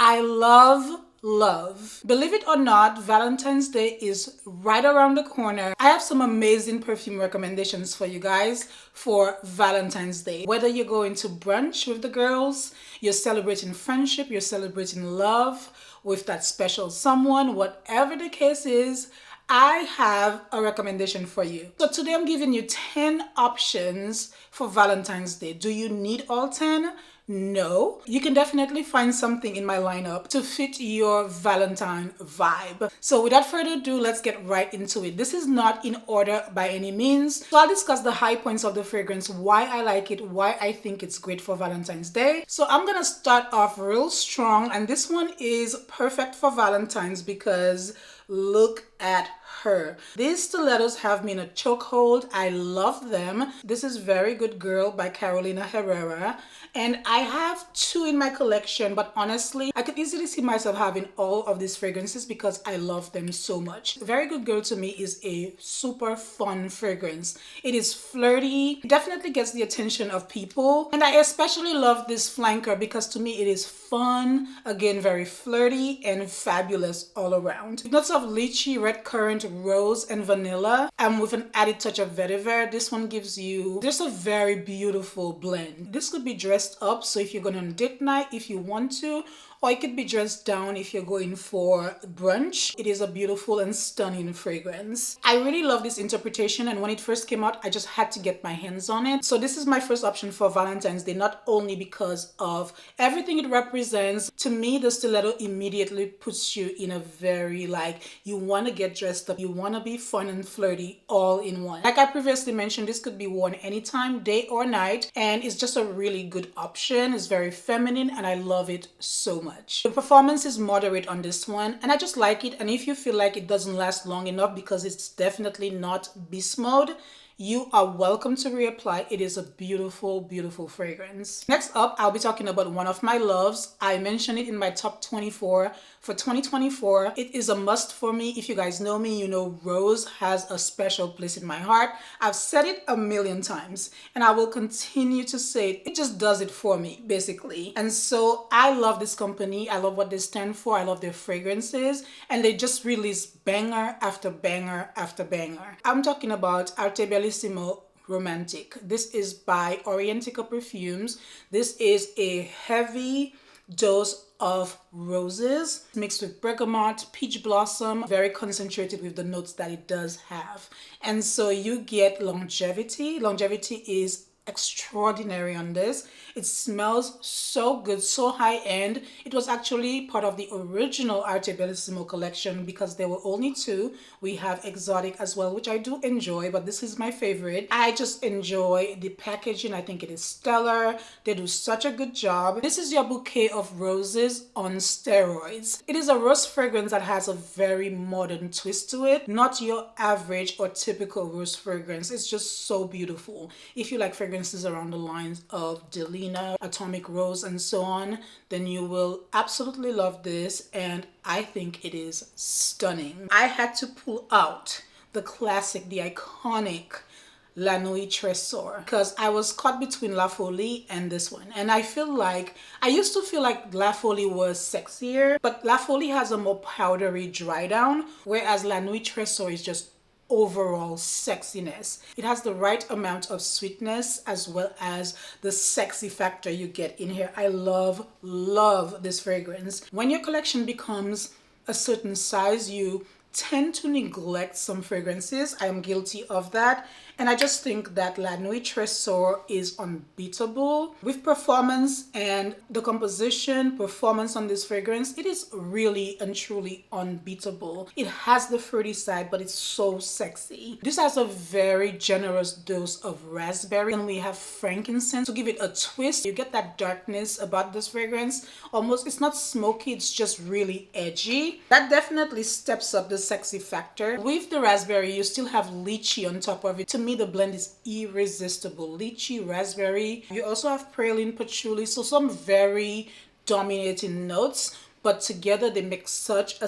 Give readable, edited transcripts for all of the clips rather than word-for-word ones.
I love. Believe it or not, Valentine's Day is right around the corner. I have some amazing perfume recommendations for you guys for Valentine's Day. Whether you're going to brunch with the girls, you're celebrating friendship, you're celebrating love with that special someone, whatever the case is, I have a recommendation for you. So today I'm giving you 10 options for Valentine's Day. Do you need all 10? No. You can definitely find something in my lineup to fit your Valentine vibe. So without further ado, let's get right into it. This is not in order by any means. So I'll discuss the high points of the fragrance, why I like it, why I think it's great for Valentine's Day. So I'm gonna start off real strong, and this one is perfect for Valentine's because look at her. These stilettos have me in a chokehold. I love them. This is Very Good Girl by Carolina Herrera, and I have 2 in my collection, but honestly I could easily see myself having all of these fragrances because I love them so much. Very Good Girl to me is a super fun fragrance. It is flirty, it definitely gets the attention of people, and I especially love this flanker because to me it is fun, again very flirty and fabulous all around. Notes of lychee, red currant, rose and vanilla, and with an added touch of vetiver. This one gives you just a very beautiful blend. This could be dressed up, so if you're going on a date night, if you want to, or it could be dressed down if you're going for brunch. It is a beautiful and stunning fragrance. I really love this interpretation, and when it first came out I just had to get my hands on it. So this is my first option for Valentine's Day, not only because of everything it represents. To me, the stiletto immediately puts you in a very, like, you want to get dressed up, you want to be fun and flirty all in one. Like I previously mentioned, this could be worn anytime, day or night, and it's just a really good option. It's very feminine and I love it so much. The performance is moderate on this one, and I just like it. And if you feel like it doesn't last long enough because it's definitely not beast mode, you are welcome to reapply. It is a beautiful, beautiful fragrance. Next up, I'll be talking about one of my loves. I mentioned it in my top 24 for 2024. It is a must for me. If you guys know me, you know Rose has a special place in my heart. I've said it a million times and I will continue to say it. It just does it for me, basically. And so I love this company. I love what they stand for. I love their fragrances, and they just release banger after banger after banger. I'm talking about Arte Bellissimo Romantic. This is by Orientica Perfumes. This is a heavy dose of roses mixed with bergamot, peach blossom, very concentrated with the notes that it does have. And so you get longevity. Longevity is extraordinary on this. It smells so good, so high end. It was actually part of the original Arte Bellissimo collection because there were only 2. We have Exotic as well, which I do enjoy, but this is my favorite. I just enjoy the packaging. I think it is stellar. They do such a good job. This is your bouquet of roses on steroids. It is a rose fragrance that has a very modern twist to it, not your average or typical rose fragrance. It's just so beautiful. If you like fragrances around the lines of Delina, Atomic Rose, and so on, then you will absolutely love this, and I think it is stunning. I had to pull out the classic, the iconic La Nuit Tresor because I was caught between La Folie and this one, and I used to feel like La Folie was sexier, but La Folie has a more powdery dry down, whereas La Nuit Tresor is just overall sexiness. It has the right amount of sweetness as well as the sexy factor you get in here. I love this fragrance. When your collection becomes a certain size, you tend to neglect some fragrances. I am guilty of that, and I just think that La Nuit Tresor is unbeatable with performance and the composition, performance on this fragrance. It is really and truly unbeatable. It has the fruity side, but it's so sexy. This has a very generous dose of raspberry, and we have frankincense to give it a twist. You get that darkness about this fragrance. Almost, it's not smoky, it's just really edgy. That definitely steps up the sexy factor. With the raspberry, you still have lychee on top of it. To me, the blend is irresistible. Lychee, raspberry. You also have praline, patchouli, so some very dominating notes, but together they make such a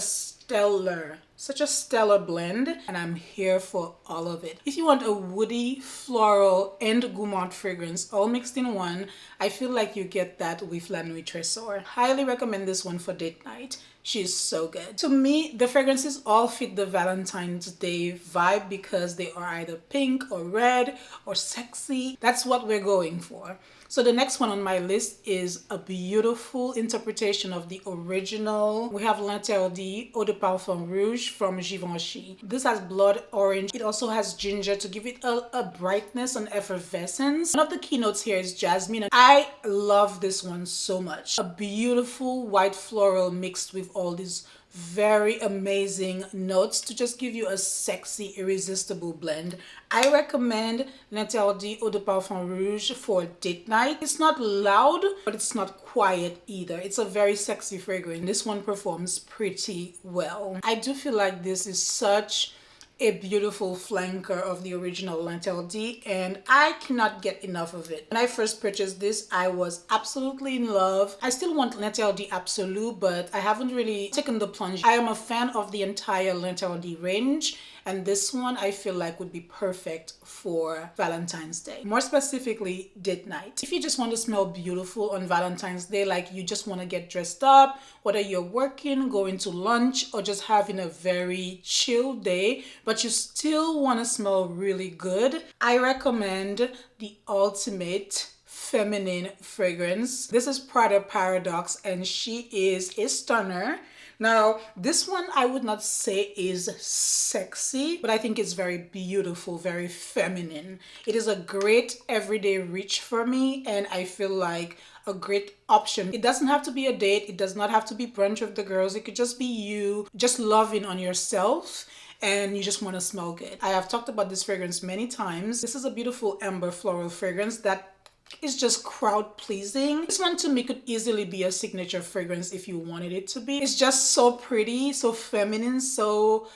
such a stellar blend, and I'm here for all of it. If you want a woody, floral, and gourmand fragrance all mixed in one, I feel like you get that with La Nuit Tresor. Highly recommend this one for date night. She's so good. To me, the fragrances all fit the Valentine's Day vibe because they are either pink or red or sexy. That's what we're going for. So the next one on my list is a beautiful interpretation of the original. We have L'Interdit Eau de Parfum Rouge from Givenchy. This has blood orange. It also has ginger to give it a brightness and effervescence. One of the keynotes here is jasmine, and I love this one so much. A beautiful white floral mixed with all these very amazing notes to just give you a sexy, irresistible blend. I recommend L'Interdit Eau de Parfum Rouge for date night. It's not loud, but it's not quiet either. It's a very sexy fragrance. This one performs pretty well. I do feel like this is such a beautiful flanker of the original L'Interdit, and I cannot get enough of it. When I first purchased this, I was absolutely in love. I still want L'Interdit Absolu, but I haven't really taken the plunge. I am a fan of the entire L'Interdit range, and this one I feel like would be perfect for Valentine's Day. More specifically, date night. If you just want to smell beautiful on Valentine's Day, like you just want to get dressed up, whether you're working, going to lunch, or just having a very chill day, but you still want to smell really good, I recommend the ultimate feminine fragrance. This is Prada Paradoxe, and she is a stunner. Now, this one I would not say is sexy, but I think it's very beautiful, very feminine. It is a great everyday reach for me, and I feel like a great option. It doesn't have to be a date. It does not have to be brunch with the girls. It could just be you just loving on yourself, and you just want to smell good. I have talked about this fragrance many times. This is a beautiful amber floral fragrance that is just crowd pleasing. This one to me could easily be a signature fragrance if you wanted it to be. It's just so pretty, so feminine, so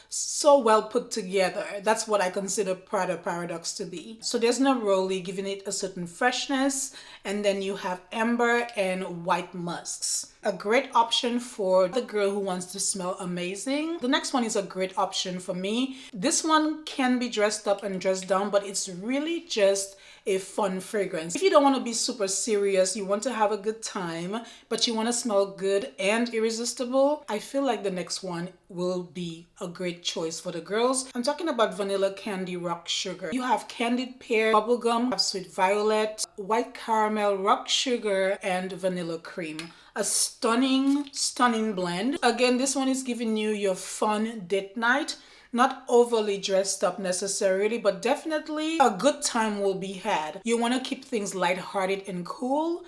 well put together. That's what I consider Prada Paradoxe to be. So there's neroli giving it a certain freshness, and then you have amber and white musks. A great option for the girl who wants to smell amazing. The next one is a great option for me. This one can be dressed up and dressed down, but it's really just a fun fragrance. If you don't want to be super serious, you want to have a good time, but you want to smell good and irresistible, I feel like the next one will be a great choice for the girls. I'm talking about Vanilla Candy Rock Sugar. You have candied pear, bubblegum, have sweet violet, white caramel, rock sugar, and vanilla cream. A stunning blend. Again, this one is giving you your fun date night. Not overly dressed up necessarily, but definitely a good time will be had. You want to keep things lighthearted and cool.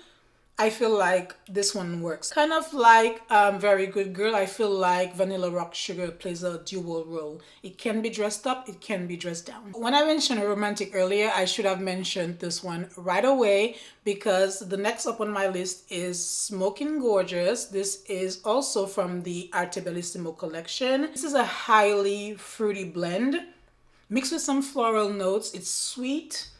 I feel like this one works. Kind of like Very Good Girl, I feel like Vanilla Rock Sugar plays a dual role. It can be dressed up, it can be dressed down. When I mentioned romantic earlier, I should have mentioned this one right away because the next up on my list is Smokin Gorgeous. This is also from the Arte Bellissimo collection. This is a highly fruity blend mixed with some floral notes. It's sweet.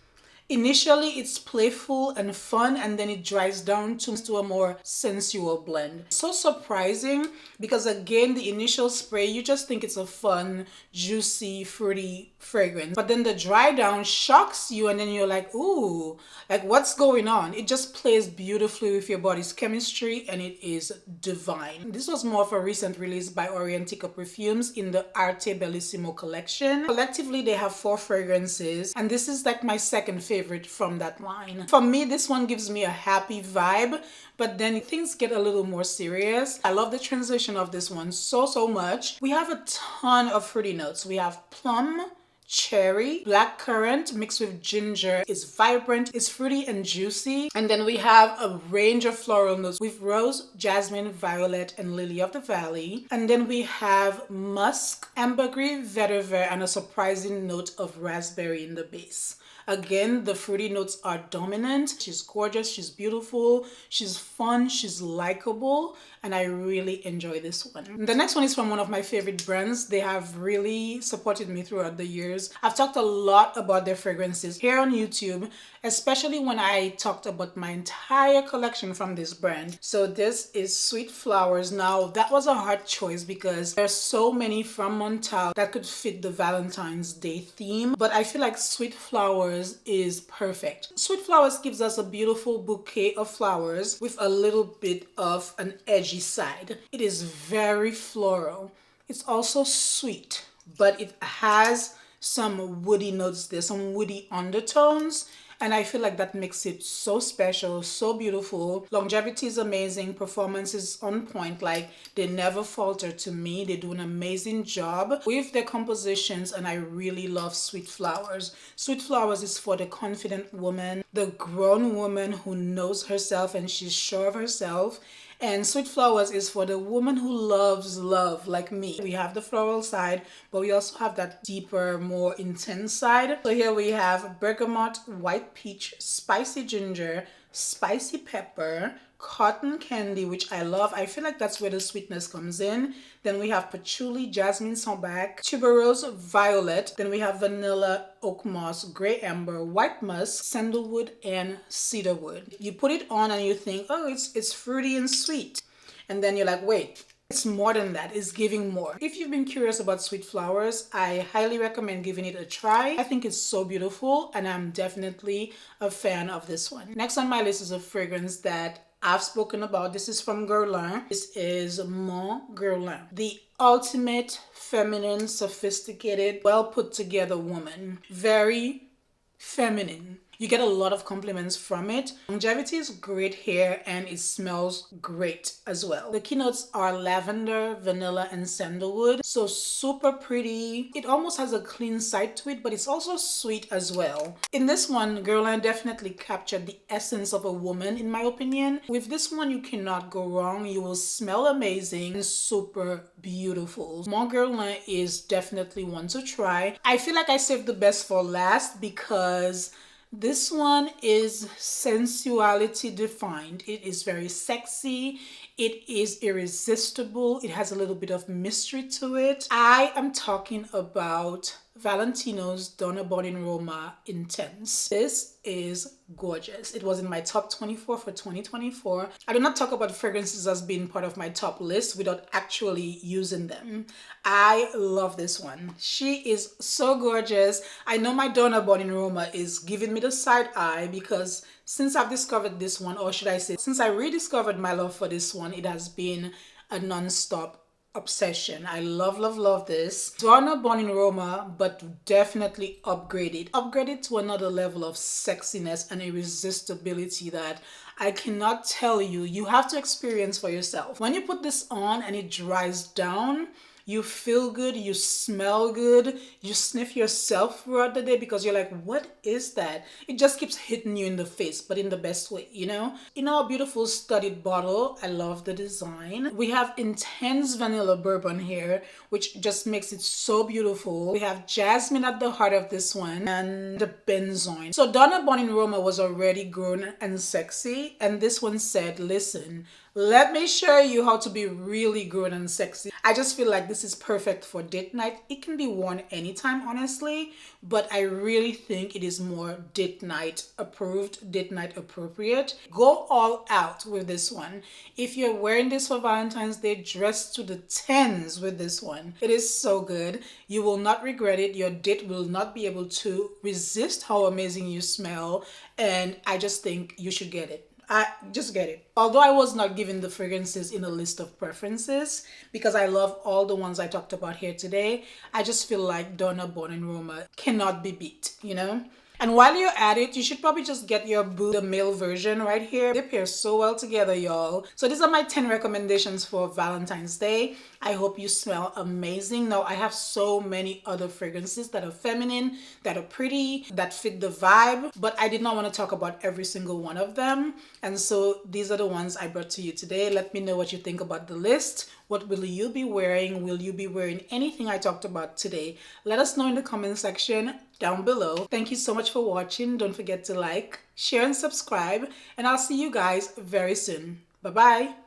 Initially, it's playful and fun, and then it dries down to a more sensual blend. So surprising because, again, the initial spray, you just think it's a fun, juicy, fruity fragrance. But then the dry down shocks you, and then you're like, ooh, like what's going on? It just plays beautifully with your body's chemistry, and it is divine. This was more of a recent release by Orientica Perfumes in the Arte Bellissimo collection. Collectively, they have 4 fragrances, and this is like my second favorite from that line. For me, this one gives me a happy vibe, but then things get a little more serious. I love the transition of this one so much. We have a ton of fruity notes. We have plum, cherry, blackcurrant mixed with ginger. It's vibrant, it's fruity and juicy. And then we have a range of floral notes with rose, jasmine, violet, and lily of the valley. And then we have musk, ambergris, vetiver, and a surprising note of raspberry in the base. Again, the fruity notes are dominant. She's gorgeous, she's beautiful, she's fun, she's likable, and I really enjoy this one. The next one is from one of my favorite brands. They have really supported me throughout the years. I've talked a lot about their fragrances here on YouTube, especially when I talked about my entire collection from this brand. So this is Sweet Flowers. Now, that was a hard choice because there's so many from Montal that could fit the Valentine's Day theme, but I feel like Sweet Flowers is perfect. Sweet Flowers gives us a beautiful bouquet of flowers with a little bit of an edgy side. It is very floral. It's also sweet, but it has some woody notes there, some woody undertones. And I feel like that makes it so special, so beautiful. Longevity is amazing. Performance is on point. Like, they never falter to me. They do an amazing job with their compositions, and I really love Sweet Flowers. Sweet Flowers is for the confident woman, the grown woman who knows herself and she's sure of herself. And Sweet Flowers is for the woman who loves love, like me. We have the floral side, but we also have that deeper, more intense side. So here we have bergamot, white peach, spicy ginger, spicy pepper, cotton candy, which I love. I feel like that's where the sweetness comes in. Then we have patchouli, jasmine sambac, tuberose, violet. Then we have vanilla, oak moss, gray amber, white musk, sandalwood, and cedarwood. You put it on and you think, oh, it's fruity and sweet. And then you're like, wait, it's more than that. It's giving more. If you've been curious about Sweet Flowers, I highly recommend giving it a try. I think it's so beautiful, and I'm definitely a fan of this one. Next on my list is a fragrance that I've spoken about. This is from Guerlain. This is Mon Guerlain, the ultimate feminine, sophisticated, well put together woman. Very feminine. You get a lot of compliments from it. Longevity is great here, and it smells great as well. The keynotes are lavender, vanilla, and sandalwood. So super pretty. It almost has a clean side to it, but it's also sweet as well. In this one, Guerlain definitely captured the essence of a woman, in my opinion. With this one, you cannot go wrong. You will smell amazing and super beautiful. Mon Guerlain is definitely one to try. I feel like I saved the best for last because this one is sensuality defined. It is very sexy. It is irresistible. It has a little bit of mystery to it. I am talking about Valentino's Donna Born in Roma Intense. This is gorgeous. It was in my top 24 for 2024. I do not talk about fragrances as being part of my top list without actually using them. I love this one. She is so gorgeous. I know my Donna Born in Roma is giving me the side eye because since I've discovered this one, or should I say, since I rediscovered my love for this one, it has been a non-stop obsession. I love this. Donna Born in Roma, but definitely upgraded. Upgraded to another level of sexiness and irresistibility that I cannot tell you. You have to experience for yourself. When you put this on and it dries down, you feel good, you smell good, you sniff yourself throughout the day because you're like, what is that? It just keeps hitting you in the face, but in the best way, you know? In our beautiful studded bottle, I love the design. We have intense vanilla bourbon here, which just makes it so beautiful. We have jasmine at the heart of this one and the benzoin. So Donna Born in Roma was already grown and sexy, and this one said, listen, let me show you how to be really grown and sexy. I just feel like this is perfect for date night. It can be worn anytime, honestly, but I really think it is more date night approved, date night appropriate. Go all out with this one. If you're wearing this for Valentine's Day, dress to the tens with this one. It is so good. You will not regret it. Your date will not be able to resist how amazing you smell, and I just think you should get it. I just get it. Although I was not given the fragrances in a list of preferences because I love all the ones I talked about here today, I just feel like Donna Born in Roma cannot be beat, you know? And while you're at it, you should probably just get your boo, the male version right here. They pair so well together, y'all. So these are my 10 recommendations for Valentine's Day. I hope you smell amazing. Now, I have so many other fragrances that are feminine, that are pretty, that fit the vibe, but I did not want to talk about every single one of them. And so these are the ones I brought to you today. Let me know what you think about the list. What will you be wearing? Will you be wearing anything I talked about today? Let us know in the comment section. down below. Thank you so much for watching. Don't forget to like, share, and subscribe, and I'll see you guys very soon. Bye-bye.